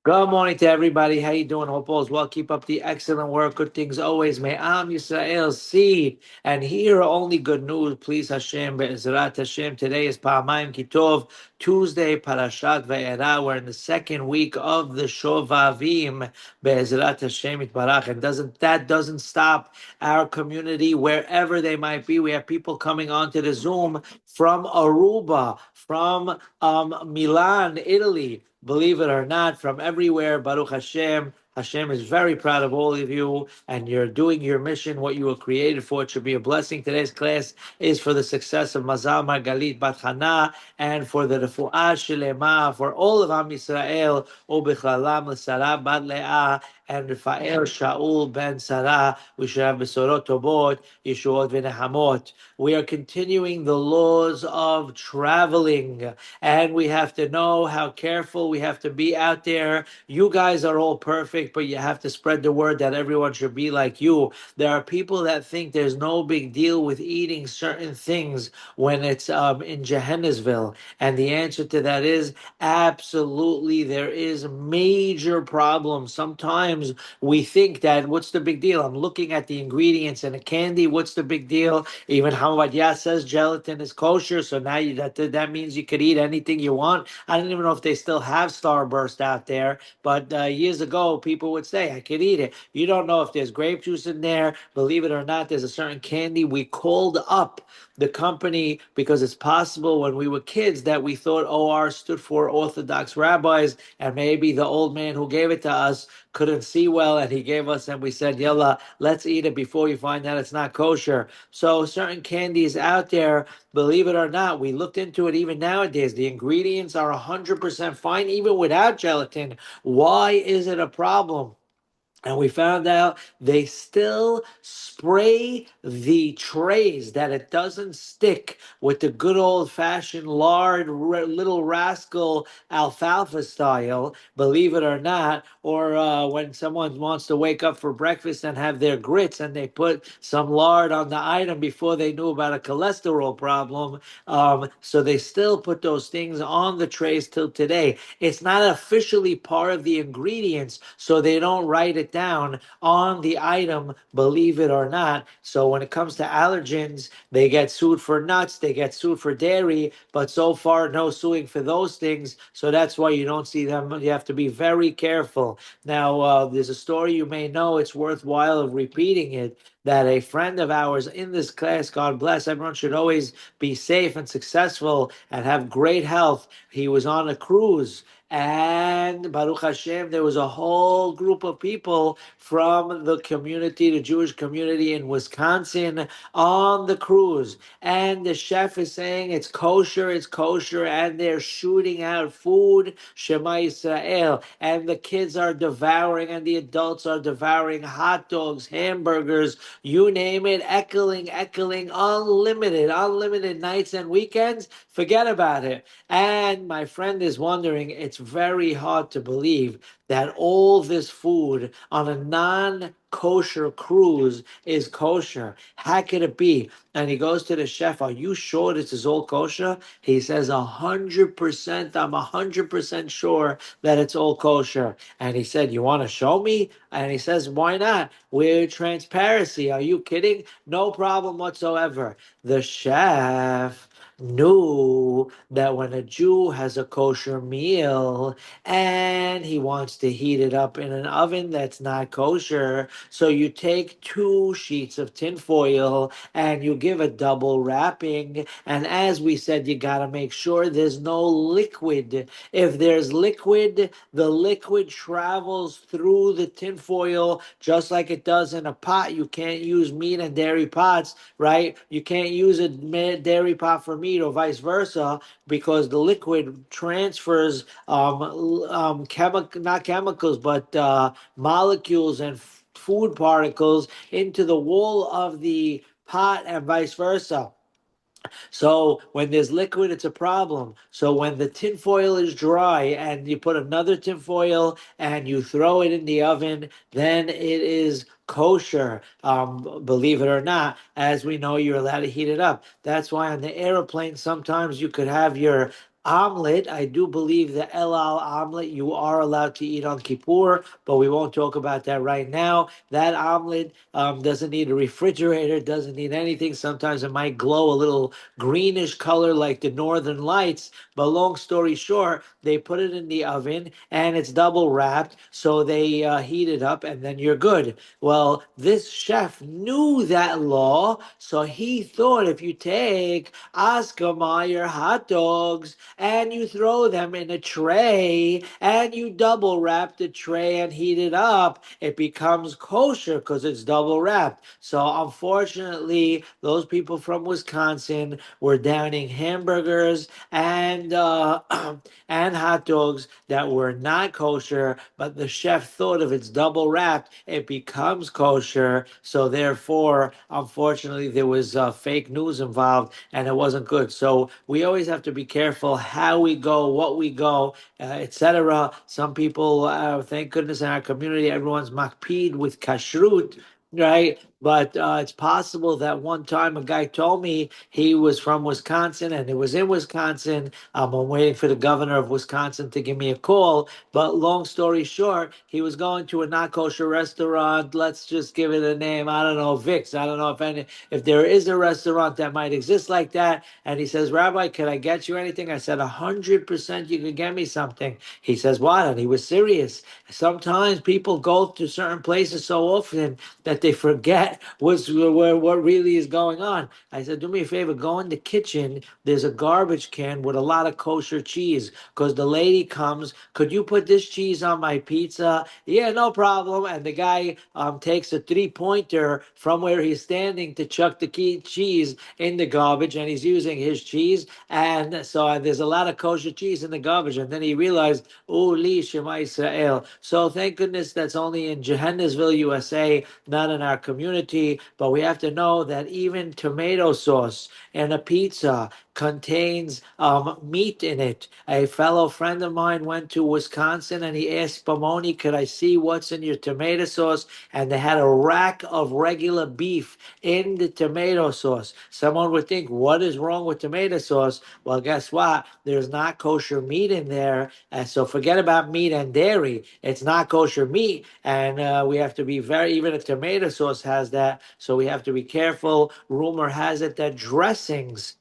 Good morning to everybody. How you doing? Hope all is well. Keep up the excellent work. Good things always. May Am Yisrael see and hear only good news. Please Hashem, Be'ezrat Hashem. Today is Pa'amayim Kitov, Tuesday, Parashat Ve'era. We're in the second week of the Shovavim, Be'ezrat Hashem Itbarach. And doesn't stop our community wherever they might be. We have people coming onto the Zoom from Aruba, from Milan, Italy. Believe it or not, from everywhere, Baruch Hashem. Hashem is very proud of all of you, and you're doing your mission, what you were created for. It should be a blessing. Today's class is for the success of Mazal Margalit Bat Hana, and for the Refuah Shelemah, for all of Am Yisrael, U'Bichlalam L'Sarah Bat Leah, and Rafael Shaul Ben Sarah. We should have Besorot Tobot, Yeshuot V'Nehamot. We are continuing the laws of traveling, and we have to know how careful we have to be out there. You guys are all perfect, but you have to spread the word that everyone should be like you. There are people that think there's no big deal with eating certain things when it's in Johannesville, and the answer to that is absolutely there is major problems. Sometimes we think that what's the big deal? I'm looking at the ingredients in a candy. What's the big deal? Even Batya says gelatin is kosher, so now that means you could eat anything you want. I don't even know if they still have Starburst out there, but years ago, people would say, I could eat it. You don't know if there's grape juice in there. Believe it or not, there's a certain candy. We called up the company because it's possible when we were kids that we thought OR stood for Orthodox Rabbis, and maybe the old man who gave it to us couldn't see well, and he gave us, and we said, Yalla, let's eat it before you find out it's not kosher. So certain candies out there, believe it or not, we looked into it even nowadays. The ingredients are 100% fine, even without gelatin. Why is it a problem? And we found out they still spray the trays that it doesn't stick with the good old fashioned lard, little rascal alfalfa style, believe it or not. Or when someone wants to wake up for breakfast and have their grits and they put some lard on the item before they knew about a cholesterol problem. So they still put those things on the trays till today. It's not officially part of the ingredients, so they don't write it down on the item, believe it or not. So when it comes to allergens, they get sued for nuts, they get sued for dairy, but so far no suing for those things. So that's why you don't see them. You have to be very careful. Now, there's a story you may know, it's worthwhile of repeating it, that a friend of ours in this class, God bless, everyone should always be safe and successful and have great health. He was on a cruise, and Baruch Hashem, there was a whole group of people from the community, the Jewish community in Wisconsin, on the cruise. And the chef is saying it's kosher, and they're shooting out food, Shema Yisrael. And the kids are devouring, and the adults are devouring hot dogs, hamburgers, you name it, eckling, unlimited nights and weekends. Forget about it. And my friend is wondering, it's very hard to believe that all this food on a non-kosher cruise is kosher. How could it be? And he goes to the chef, are you sure this is all kosher? He says, 100%, I'm 100% sure that it's all kosher. And he said, you want to show me? And he says, why not? We're transparency. Are you kidding? No problem whatsoever. The chef knew that when a Jew has a kosher meal and he wants to heat it up in an oven that's not kosher, so you take 2 sheets of tinfoil and you give a double wrapping. And as we said, you got to make sure there's no liquid. If there's liquid, the liquid travels through the tinfoil just like it does in a pot. You can't use meat and dairy pots, right? You can't use a dairy pot for meat or vice versa, because the liquid transfers not chemicals, but molecules and food particles into the wall of the pot and vice versa. So when there's liquid, it's a problem. So when the tinfoil is dry and you put another tinfoil and you throw it in the oven, then it is kosher. Believe it or not, as we know, you're allowed to heat it up. That's why on the airplane, sometimes you could have your Omelet, I do believe the El Al omelet you are allowed to eat on Kippur, but we won't talk about that right now. That omelet doesn't need a refrigerator, doesn't need anything. Sometimes it might glow a little greenish color like the Northern Lights. But long story short, they put it in the oven and it's double wrapped, so they heat it up and then you're good. Well, this chef knew that law, so he thought if you take Oscar Mayer hot dogs and you throw them in a tray and you double wrap the tray and heat it up, it becomes kosher because it's double wrapped. So unfortunately, those people from Wisconsin were downing hamburgers and and hot dogs that were not kosher, but the chef thought if it's double wrapped, it becomes kosher. So therefore, unfortunately, there was fake news involved, and it wasn't good. So we always have to be careful how we go, what we go, etc. Some people, thank goodness, in our community, everyone's makpid with kashrut, right? But it's possible that one time a guy told me he was from Wisconsin and it was in Wisconsin. I'm waiting for the governor of Wisconsin to give me a call. But long story short, he was going to a not kosher restaurant. Let's just give it a name. I don't know, Vic's. I don't know if there is a restaurant that might exist like that. And he says, Rabbi, can I get you anything? I said, 100% you can get me something. He says, what? And he was serious. Sometimes people go to certain places so often that they forget what really is going on. I said, do me a favor, go in the kitchen. There's a garbage can with a lot of kosher cheese because the lady comes, could you put this cheese on my pizza? Yeah, no problem. And the guy takes a 3-pointer from where he's standing to chuck the cheese in the garbage, and he's using his cheese. And so there's a lot of kosher cheese in the garbage. And then he realized, oh, Li Shema Israel. So thank goodness that's only in Johannesville, USA, not in our community. But we have to know that even tomato sauce and a pizza contains meat in it. A fellow friend of mine went to Wisconsin and he asked Pomoni, could I see what's in your tomato sauce? And they had a rack of regular beef in the tomato sauce. Someone would think, what is wrong with tomato sauce? Well, guess what? There's not kosher meat in there. So forget about meat and dairy. It's not kosher meat. And we have to be even a tomato sauce has that. So we have to be careful. Rumor has it that dressings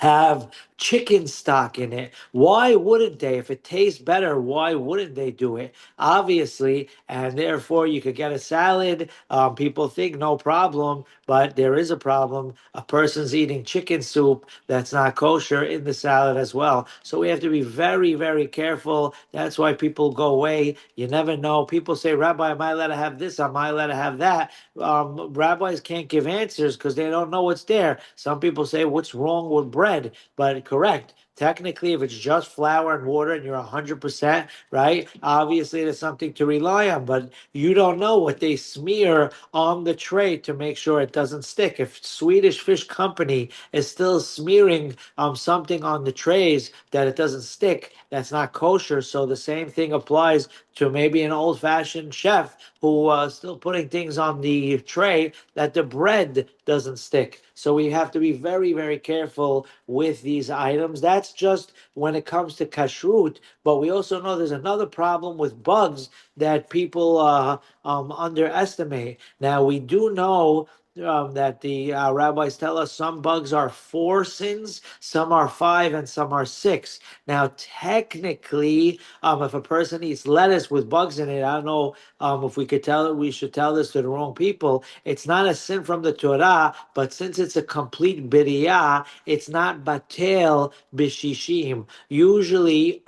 have chicken stock in it. Why wouldn't they? If it tastes better, why wouldn't they do it? Obviously, and therefore you could get a salad. People think no problem, but there is a problem. A person's eating chicken soup that's not kosher in the salad as well. So we have to be very, very careful. That's why people go away. You never know. People say, Rabbi, am I allowed to have this? Am I allowed to have that? Rabbis can't give answers because they don't know what's there. Some people say, what's wrong with bread? But correct. Technically, if it's just flour and water and you're 100%, right? Obviously, there's something to rely on, but you don't know what they smear on the tray to make sure it doesn't stick. If Swedish Fish Company is still smearing something on the trays that it doesn't stick, that's not kosher. So the same thing applies to maybe an old-fashioned chef who still putting things on the tray that the bread doesn't stick. So we have to be very, very careful with these items. That's just when it comes to kashrut. But we also know there's another problem with bugs that people underestimate. Now, we do know that the rabbis tell us some bugs are 4 sins, some are 5, and some are 6. Now, technically, if a person eats lettuce with bugs in it, I don't know if we should tell this to the wrong people. It's not a sin from the Torah, but since it's a complete biriyah, it's not batel b'shishim. Usually,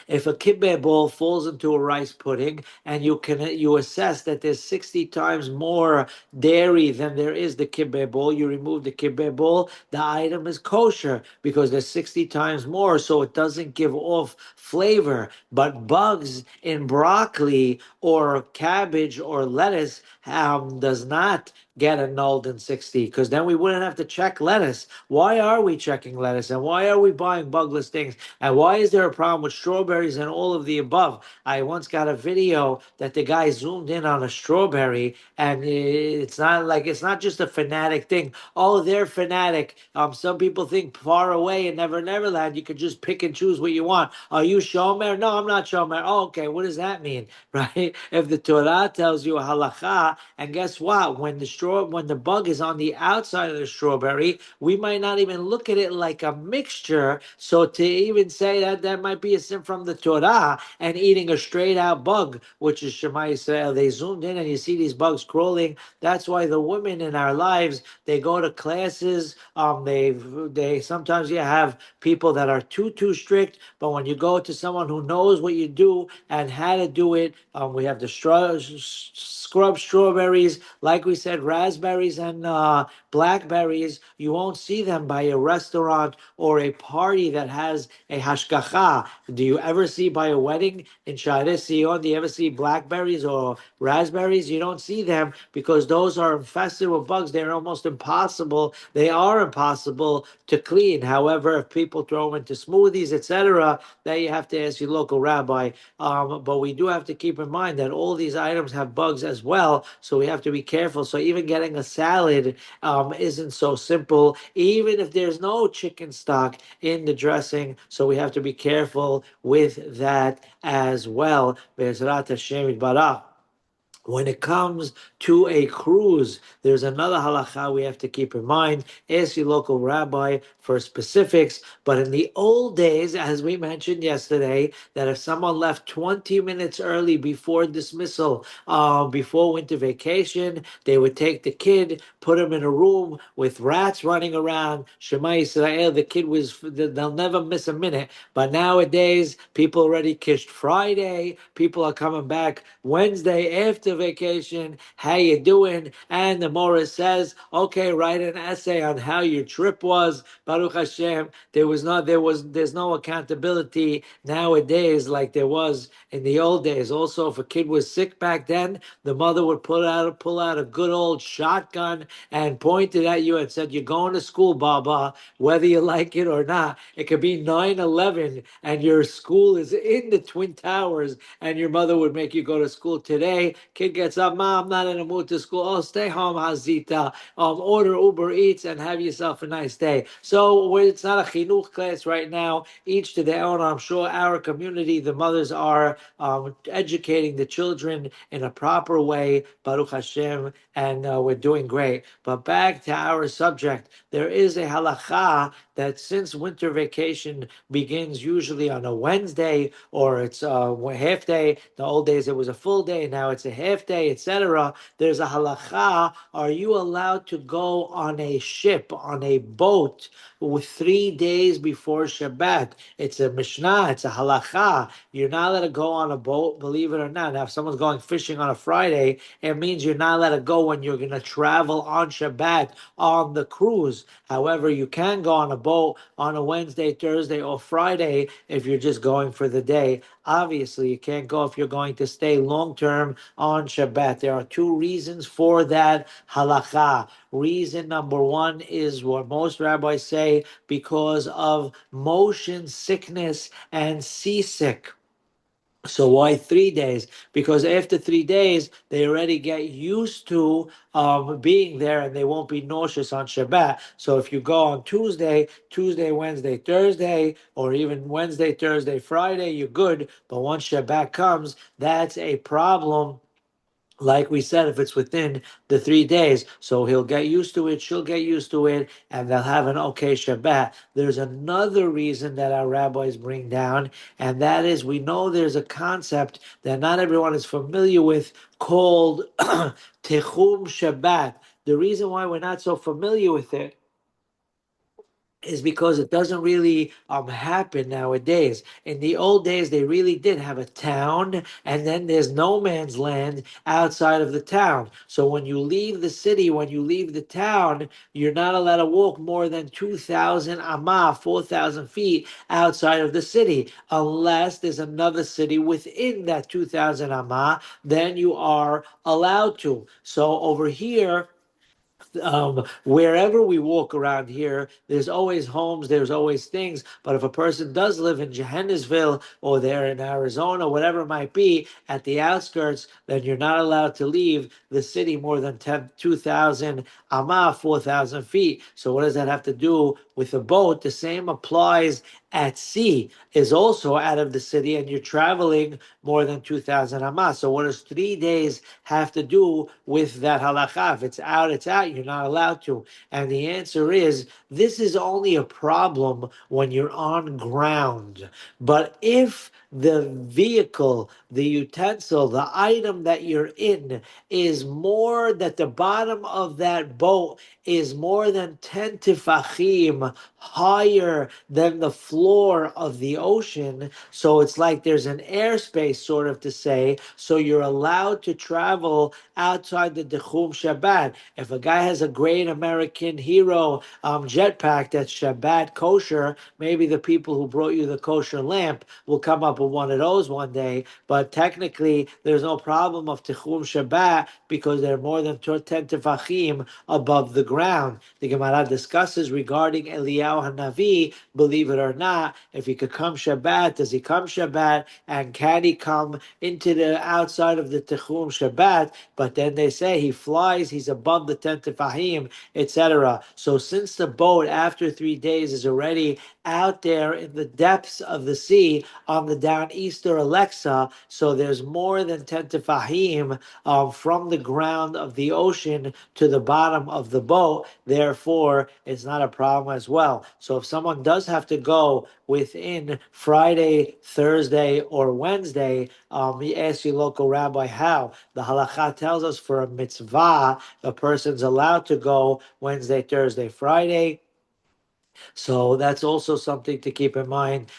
if a kibbeh bowl falls into a rice pudding and you assess that there's 60 times more dairy than there is the kibbeh bowl, you remove the kibbeh bowl, the item is kosher because there's 60 times more, so it doesn't give off flavor. But bugs in broccoli or cabbage or lettuce does not get annulled in 60, because then we wouldn't have to check lettuce. Why are we checking lettuce? And why are we buying bugless things? And why is there a problem with strawberries and all of the above? I once got a video that the guy zoomed in on a strawberry, and it's not just a fanatic thing. Oh, they're fanatic. Some people think far away in Never Neverland you could just pick and choose what you want. Are you shomer? No, I'm not shomer. Oh, okay. What does that mean, right? If the Torah tells you a halacha, and guess what? When the bug is on the outside of the strawberry, we might not even look at it like a mixture. So to even say that that might be a sin from the Torah, and eating a straight out bug, which is Shema Yisrael, they zoomed in and you see these bugs crawling. That's why the women in our lives, they go to classes. They sometimes you have people that are too strict, but when you go to someone who knows what you do and how to do it, we have the scrub strawberries, like we said, raspberries and blackberries. You won't see them by a restaurant or a party that has a hashgacha. Do you ever see by a wedding in Sha'arei Sion? Do you ever see blackberries or raspberries? You don't see them because those are infested with bugs. They're almost impossible. They are impossible to clean. However, if people throw them into smoothies, etc., then you have to ask your local rabbi. But we do have to keep in mind that all these items have bugs as well, so we have to be careful. So even getting a salad isn't so simple, even if there's no chicken stock in the dressing. So we have to be careful with that as well. Be'ezrat Hashem Yitbarach. When it comes to a cruise, there's another halacha we have to keep in mind. Ask your local rabbi for specifics. But in the old days, as we mentioned yesterday, that if someone left 20 minutes early before dismissal, before winter vacation, they would take the kid, put him in a room with rats running around. Shema Yisrael, the kid they'll never miss a minute. But nowadays, people already kissed Friday. People are coming back Wednesday after vacation. How you doing? And the Morris says, okay, write an essay on how your trip was. Baruch Hashem. There's no accountability nowadays like there was in the old days. Also, if a kid was sick back then, the mother would pull out a good old shotgun and point it at you and said, you're going to school, Baba, whether you like it or not. It could be 9/11 and your school is in the Twin Towers and your mother would make you go to school. Today, kid gets up, Mom, I'm not in a mood to school. Oh, stay home, Hazita. Order Uber Eats and have yourself a nice day. So it's not a chinuch class right now. Each to their own. I'm sure our community, the mothers are educating the children in a proper way, Baruch Hashem, and we're doing great. But back to our subject, there is a halacha that since winter vacation begins usually on a Wednesday or it's a half day, the old days it was a full day, now it's a half day, etc. There's a halacha. Are you allowed to go on a ship, on a boat, with 3 days before Shabbat? It's a Mishnah, it's a halacha. You're not allowed to go on a boat, believe it or not. Now, if someone's going fishing on a Friday, it means you're not allowed to go when you're going to travel on Shabbat on the cruise. However, you can go on a boat on a Wednesday, Thursday, or Friday if you're just going for the day. Obviously, you can't go if you're going to stay long term on Shabbat. There are two reasons for that halacha. Reason number one is what most rabbis say, because of motion sickness and seasick. So why 3 days? Because after 3 days, they already get used to being there and they won't be nauseous on Shabbat. So if you go on Tuesday, Wednesday, Thursday, or even Wednesday, Thursday, Friday, you're good. But once Shabbat comes, that's a problem, like we said, if it's within the 3 days. So he'll get used to it, she'll get used to it, and they'll have an okay Shabbat. There's another reason that our rabbis bring down, and that is we know there's a concept that not everyone is familiar with called Techum Shabbat. The reason why we're not so familiar with it is because it doesn't really happen nowadays. In the old days, they really did have a town, and then there's no man's land outside of the town. So when you leave the city, when you leave the town, you're not allowed to walk more than 2,000 amah, 4,000 feet outside of the city, unless there's another city within that 2,000 amah, then you are allowed to. So over here, Wherever we walk around here, there's always homes, there's always things. But if a person does live in Johannesville or they're in Arizona, whatever it might be, at the outskirts, then you're not allowed to leave the city more than 2,000 amah, 4,000 feet. So what does that have to do with a boat? The same applies at sea, is also out of the city, and you're traveling more than 2,000 amah. So what does 3 days have to do with that halakha? If it's out, it's out. You're not allowed to. And the answer is this is only a problem when you're on ground. But if the vehicle, the utensil, the item that you're in is more, that the bottom of that boat is more than 10 tefachim higher than the floor of the ocean. So it's like there's an airspace, sort of to say. So you're allowed to travel outside the Dechum Shabbat. If a guy has a great American hero jetpack that's Shabbat kosher, maybe the people who brought you the kosher lamp will come up with one of those one day. But technically, there's no problem of Dechum Shabbat because they're more than 10 tefachim above the ground. The Gemara discusses regarding Eliyahu Hanavi, believe it or not, if he could come Shabbat, does he come Shabbat, and can he come into the outside of the Techum Shabbat? But then they say he flies, he's above the 10 Tefahim, etc. So since the boat after 3 days is already out there in the depths of the sea on the downeaster Alexa, so there's more than 10 Tefahim from the ground of the ocean to the bottom of the boat. Therefore, it's not a problem as well. So if someone does have to go within Friday, Thursday, or Wednesday, you ask your local rabbi how. The halakha tells us for a mitzvah, a person's allowed to go Wednesday, Thursday, Friday. So that's also something to keep in mind.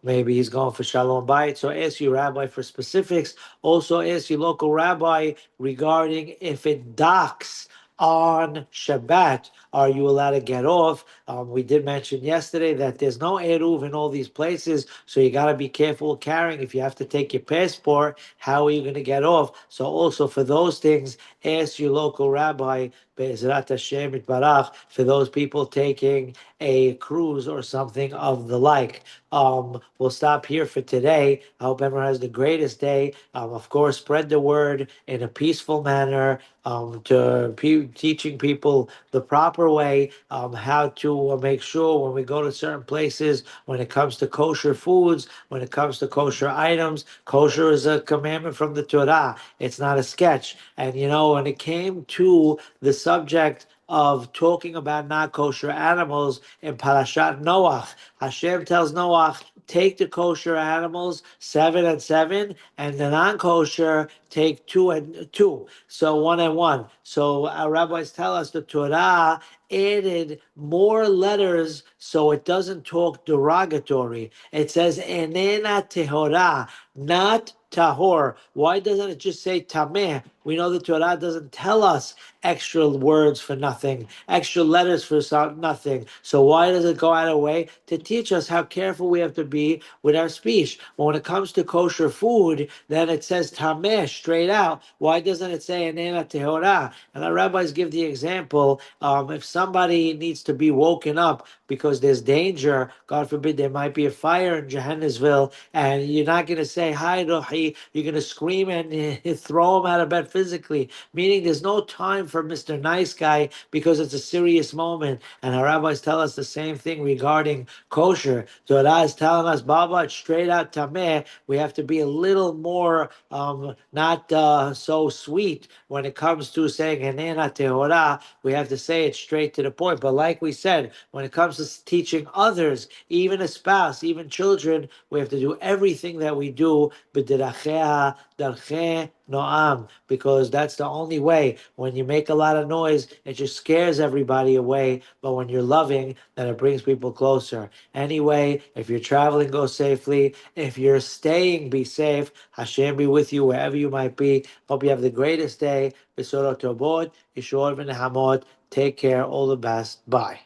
Maybe he's going for Shalom Bayit. So ask your rabbi for specifics. Also ask your local rabbi regarding if it docks on Shabbat, are you allowed to get off? We did mention yesterday that there's no Eruv in all these places, so you got to be careful carrying. If you have to take your passport, how are you going to get off? So also for those things, ask your local rabbi, Be'ezrat Hashem Itbarach, for those people taking a cruise or something of the like. We'll stop here for today. I hope everyone has the greatest day. Of course, spread the word in a peaceful manner, teaching people the proper way, how to make sure when we go to certain places, when it comes to kosher foods, when it comes to kosher items, kosher is a commandment from the Torah. It's not a sketch. And when it came to the subject of talking about not kosher animals in Parashat Noach, Hashem tells Noach, take the kosher animals 7 and 7, and the non-kosher take 2 and 2. So 1 and 1. So our rabbis tell us the Torah added more letters so it doesn't talk derogatory. It says enena tehora, not tahor. Why doesn't it just say tameh? We know the Torah doesn't tell us extra words for nothing, extra letters for nothing. So why does it go out of the way to teach us how careful we have to be with our speech? But when it comes to kosher food, then it says tameh straight out. Why doesn't it say enena tehora? And the rabbis give the example, if somebody needs to be woken up because there's danger, God forbid there might be a fire in Johannesville, and you're not going to say, hi, Rohi, you're going to scream and throw him out of bed physically, meaning there's no time for Mr. Nice Guy because it's a serious moment. And our rabbis tell us the same thing regarding kosher. Torah is telling us, Baba, it's straight out tameh. We have to be a little more not so sweet when it comes to saying enena tehora. We have to say it straight to the point. But like we said, when it comes to teaching others, even a spouse, even children, we have to do everything that we do b'derachea darchei noam, because that's the only way. When you make a lot of noise, it just scares everybody away. But when you're loving, then it brings people closer. Anyway, if you're traveling, go safely. If you're staying, be safe. Hashem be with you wherever you might be. Hope you have the greatest day. Besorot tobot, yeshua v'nehamot. Take care. All the best. Bye.